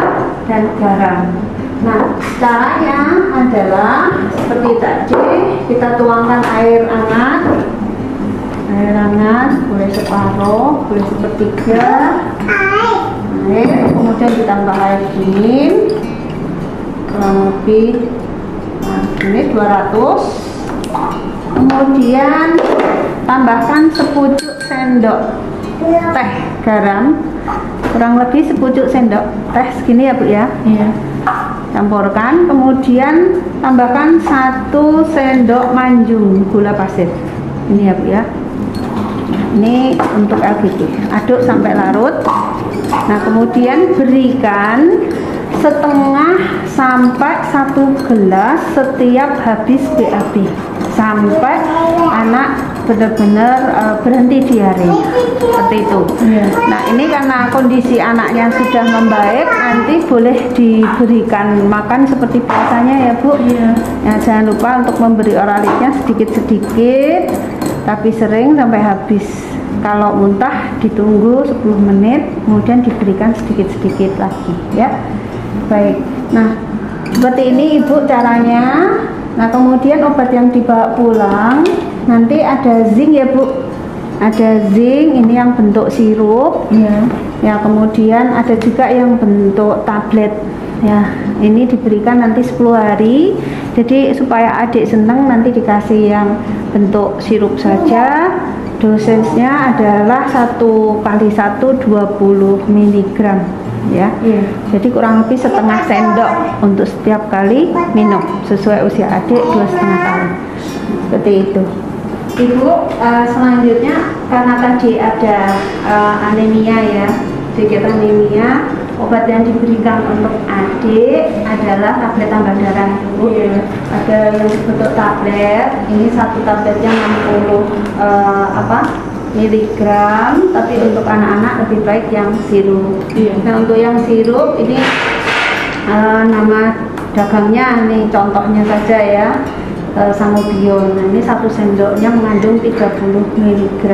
dan garam. Nah, caranya adalah seperti tadi, kita tuangkan air hangat, boleh separuh, boleh sepertiga air, kemudian ditambah air dingin kurang lebih ini 200, kemudian tambahkan sepucuk sendok teh garam, kurang lebih sepucuk sendok teh segini ya Bu ya. Iya. Campurkan, kemudian tambahkan 1 sendok manjung gula pasir. Ini ya Bu ya. Ini untuk LGG. Aduk sampai larut. Nah, kemudian berikan setengah sampai 1 gelas setiap habis BAB sampai anak benar-benar berhenti diare, seperti itu. Nah, ini karena kondisi anaknya sudah membaik, nanti boleh diberikan makan seperti biasanya ya Bu. Ya, jangan lupa untuk memberi Oralitnya sedikit-sedikit tapi sering sampai habis. Kalau muntah ditunggu 10 menit, kemudian diberikan sedikit-sedikit lagi ya. Baik, nah seperti ini Ibu caranya. Nah, kemudian obat yang dibawa pulang nanti ada zinc ya Bu, ada zinc ini yang bentuk sirup ya, kemudian ada juga yang bentuk tablet ya. Ini diberikan nanti 10 hari, jadi supaya adik senang nanti dikasih yang bentuk sirup saja. Dosisnya adalah 1 kali 1 20 mg ya. Jadi kurang lebih setengah sendok untuk setiap kali minum sesuai usia adik 2,5 tahun, seperti itu. Ibu, selanjutnya karena tadi ada anemia ya, sedikit anemia, obat yang diberikan untuk adik adalah tablet tambah darah Ibu. Ada yang bentuk tablet, ini 1 tabletnya 60 miligram, tapi untuk anak-anak lebih baik yang sirup. Nah, untuk yang sirup ini nama dagangnya nih contohnya saja ya, Sangobion. Nah, ini 1 sendoknya mengandung 30 mg.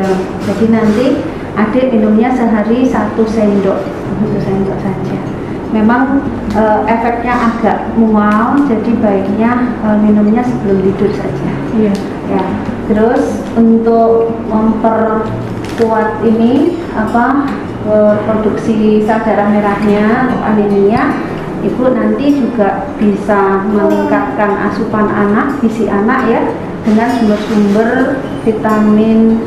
Jadi nanti adik minumnya sehari 1 sendok, 1 sendok saja. Memang efeknya agak mual, jadi baiknya minumnya sebelum tidur saja. Ya. Terus untuk memperkuat ini produksi sel darah merahnya untuk anemia, Ibu nanti juga bisa meningkatkan asupan anak, gizi anak ya, dengan sumber-sumber vitamin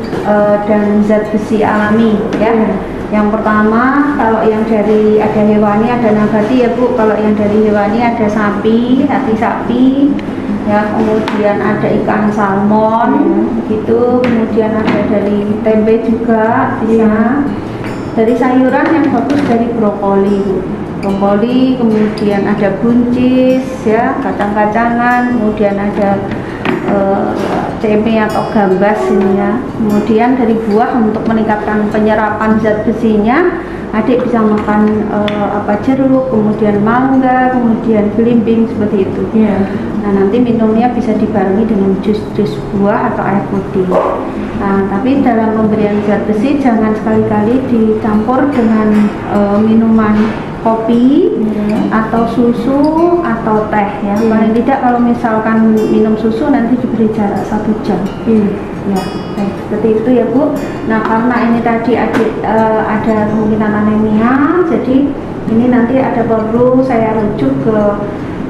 dan zat besi alami ya. Yang pertama, kalau yang dari ada hewani ada nabati ya Bu. Kalau yang dari hewani ada sapi, hati sapi ya, kemudian ada ikan salmon gitu, kemudian ada dari tempe juga bisa. Dari sayuran yang bagus dari brokoli Bu. Brokoli, kemudian ada buncis ya, kacang-kacangan, kemudian ada ceme atau gambas ini ya. Kemudian dari buah untuk meningkatkan penyerapan zat besinya, adik bisa makan jeruk, kemudian mangga, kemudian belimbing seperti itu. Nah, nanti minumnya bisa dibarengi dengan jus-jus buah atau air putih. Nah, tapi dalam pemberian zat besi jangan sekali-kali dicampur dengan minuman kopi atau susu atau teh ya. Paling tidak kalau misalkan minum susu nanti diberi jarak 1 jam. Ya, seperti itu ya Bu. Nah, karena ini tadi ada kemungkinan anemia, jadi ini nanti ada perlu saya rujuk ke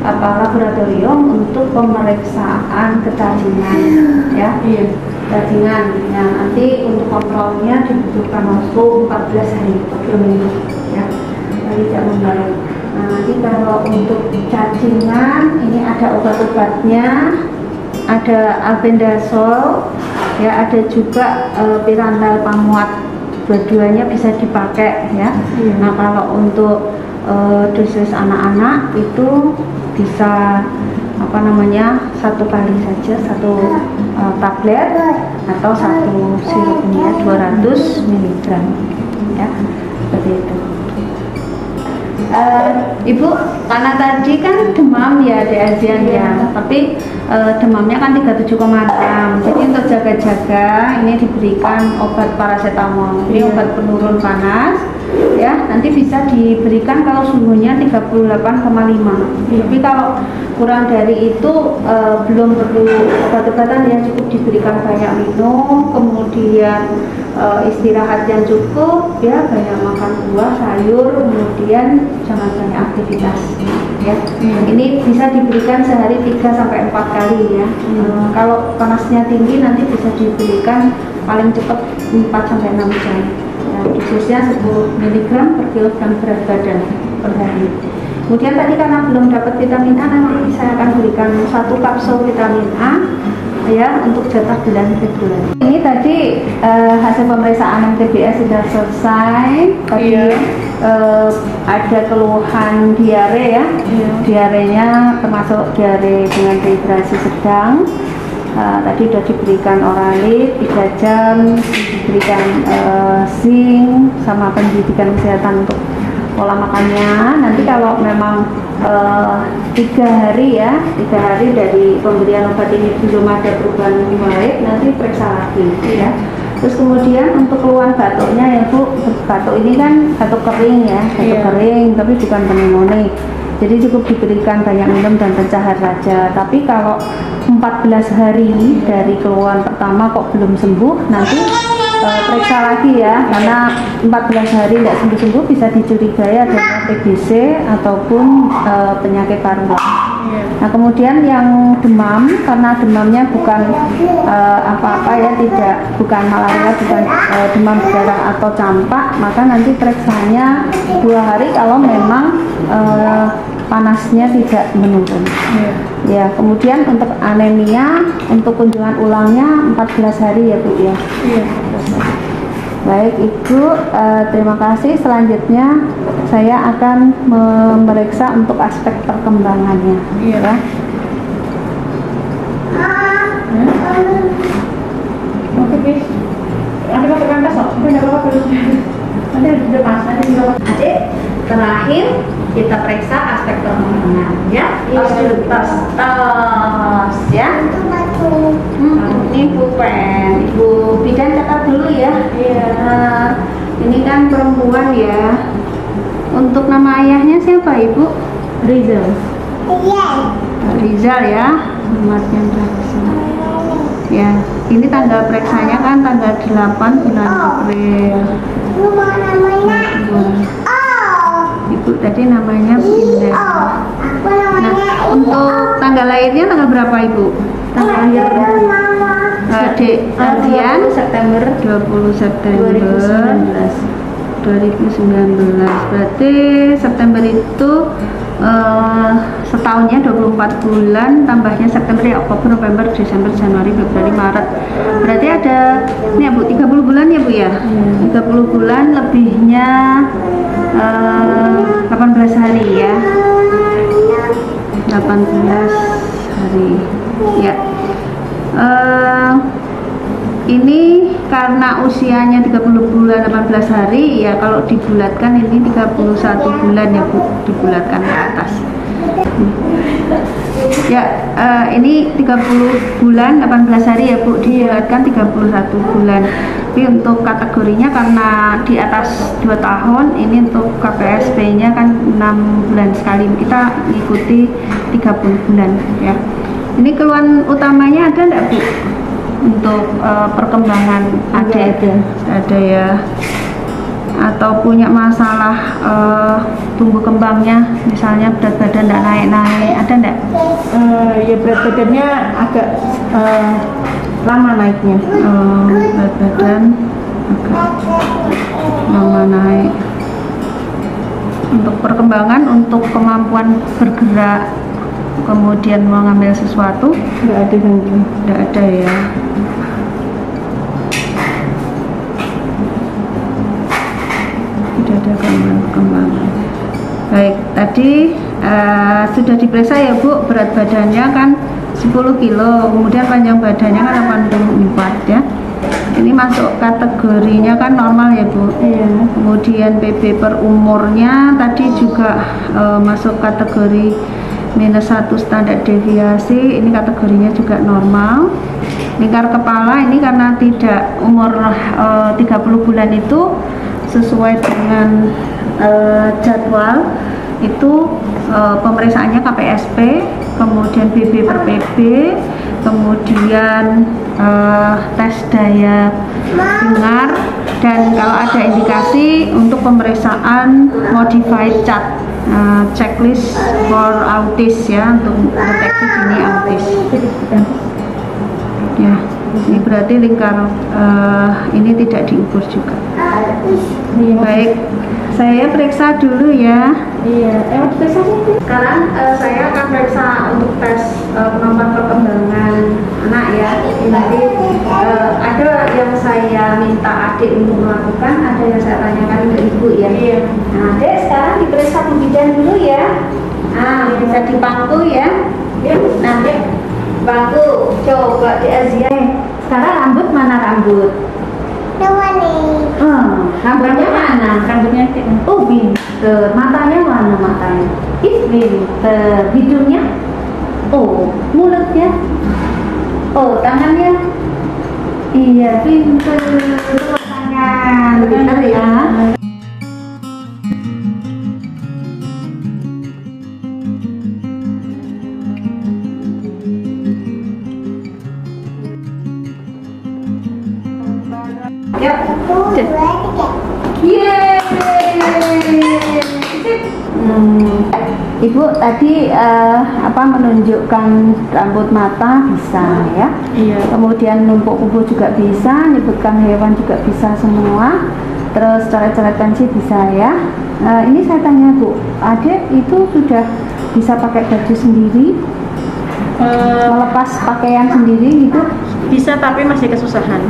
laboratorium untuk pemeriksaan kedagingan ya. Kedagingan. Nah, nanti untuk kontrolnya dibutuhkan waktu 14 hari per minggu ya. Tidak membaik. Nah, nanti kalau untuk cacingan ini ada obat-obatnya, ada albendazole ya, ada juga pirantel pamuat, dua-duanya bisa dipakai ya. Nah, kalau untuk dosis anak-anak itu bisa satu kali saja, satu tablet atau satu sirupnya 200 mg ya, seperti itu. Ibu, karena tadi kan demam ya di ASEAN ya, tapi demamnya kan 37,6. Jadi untuk jaga-jaga ini diberikan obat paracetamol. Ini obat penurun panas ya, nanti bisa diberikan kalau suhunya 38,5. Tapi kalau kurang dari itu belum perlu obat-obatan ya, cukup diberikan banyak minum, kemudian istirahat yang cukup ya, banyak makan buah, sayur, kemudian jangan banyak aktivitas ya. Ini bisa diberikan sehari 3-4 kali ya. Kalau panasnya tinggi nanti bisa diberikan paling cepat 4-6 jam ya, dosisnya 10 mg per kilogram berat badan per hari. Kemudian tadi karena belum dapat vitamin A, nanti saya akan berikan 1 kapsul vitamin A ya untuk jatah bulan Februari. Ini tadi hasil pemeriksaan MTBS sudah selesai. Tadi ada keluhan diare ya. Diarenya termasuk diare dengan dehidrasi sedang. Tadi sudah diberikan oralit 3 jam, diberikan zinc sama pendidikan kesehatan untuk pola makannya. Nanti kalau memang 3 hari ya, 3 hari dari pemberian obat ini belum ada perubahan baik, nanti periksa lagi ya. Terus kemudian untuk keluhan batuknya ya Bu, batuk ini kan batuk kering ya, batuk kering tapi bukan pneumonia. Jadi cukup diberikan banyak minum dan pencahar saja. Tapi kalau 14 hari dari keluhan pertama kok belum sembuh, nanti periksa lagi ya, karena 14 hari tidak sembuh-sembuh bisa dicurigai adanya TBC ataupun penyakit paru-paru. Nah, kemudian yang demam, karena demamnya bukan apa-apa ya, bukan malaria, bukan demam berdarah atau campak, maka nanti periksanya 2 hari kalau memang panasnya tidak menurun. Ya, kemudian untuk anemia, untuk kunjungan ulangnya 14 hari ya Bu ya. Baik Ibu, terima kasih. Selanjutnya saya akan memeriksa untuk aspek perkembangannya. Ya. Oke, guys. Ada pakai pentas kok? Ada apa belum? Ada udah pas, ada juga. Adik, terakhir kita periksa aspek perkembangan ya. Tos ya. Ini pulpen, Ibu bidan catat dulu ya. Ini kan perempuan ya. Untuk nama ayahnya siapa Ibu? Rizal. Rizal ya. Nomornya Rizal. Ya, ini tanggal periksanya kan tanggal 8 bulan April. Ibu tadi namanya Binda. Nah, untuk tanggal lahirnya tanggal berapa Ibu? Tanggal lahir Adik Ardian September 20 September 2019. Berarti September itu setahunnya 24 bulan, tambahnya September ya, Oktober, November, Desember, Januari, Februari, Maret. Berarti ada ini ya Bu, 30 bulan ya Bu ya? 30 bulan lebihnya 18 hari ya. 18 hari ya. Ini karena usianya 30 bulan 18 hari ya, kalau dibulatkan ini 31 bulan ya Bu, dibulatkan ke atas ya. Ini 30 bulan 18 hari ya Bu, dibulatkan 31 bulan. Tapi untuk kategorinya karena di atas 2 tahun, ini untuk KPSP-nya kan 6 bulan sekali, kita ikuti 30 bulan ya. Ini keluhan utamanya ada enggak Bu? Untuk perkembangan adik ada ya, atau punya masalah tumbuh kembangnya, misalnya berat badan enggak naik-naik, ada enggak? Ya berat badannya agak lama naiknya. Berat badan agak lama naik. Untuk perkembangan, untuk kemampuan bergerak, kemudian mengambil sesuatu, Nggak ada gangguan. tidak ada ya. Tidak ada gangguan perkembangan. Baik, tadi sudah diperiksa ya Bu, berat badannya kan 10 kilo, kemudian panjang badannya kan 84 ya. Ini masuk kategorinya kan normal ya Bu. Iya. Kemudian PB per umurnya tadi juga masuk kategori -1 standar deviasi, ini kategorinya juga normal. Lingkar kepala ini karena tidak umur 30 bulan itu sesuai dengan jadwal itu, pemeriksaannya KPSP, kemudian BB per PB, kemudian tes daya dengar, dan kalau ada indikasi untuk pemeriksaan modified chart, checklist for autis ya, untuk deteksi dini autis ya. Ini berarti lingkar ini tidak diukur juga. Baik, saya periksa dulu ya. Iya. Periksa sih. Sekarang saya akan periksa untuk tes kemampuan perkembangan anak ya. Nanti ada yang saya minta adik untuk melakukan, ada yang saya tanyakan ke ibu ya. Iya. Nah, Dek, sekarang diperiksa di bidan dulu ya. Nah, bisa di bangku ya. Nah, Dek, bangku, coba di Azia. Sekarang rambut mana rambut? Rambutnya mana? Rambutnya Oh, pinter. Matanya mana matanya? Ih, pinter. Hidungnya? Oh, mulutnya? Oh, tangannya? Iya, pinter. Tepuk tangan. Pinter ya. Ya. Yeay. Ibu tadi menunjukkan rambut mata bisa ya. Iya. Kemudian numpuk kubu juga bisa, nyebutkan hewan juga bisa semua. Terus coret-coret pensil bisa ya. Ini saya tanya Bu, Adik itu sudah bisa pakai baju sendiri, melepas pakaian sendiri gitu? Bisa, tapi masih kesusahan.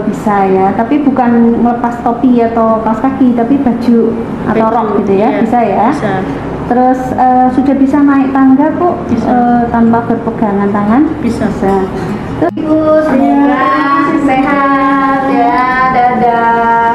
Bisa ya, tapi bukan melepas topi atau kaos kaki, tapi baju atau rok gitu ya, Iya, bisa ya. Bisa. Terus sudah bisa naik tangga kok, Bisa. tanpa berpegangan tangan? Bisa. Terus Ibu semoga sehat ya, dadah.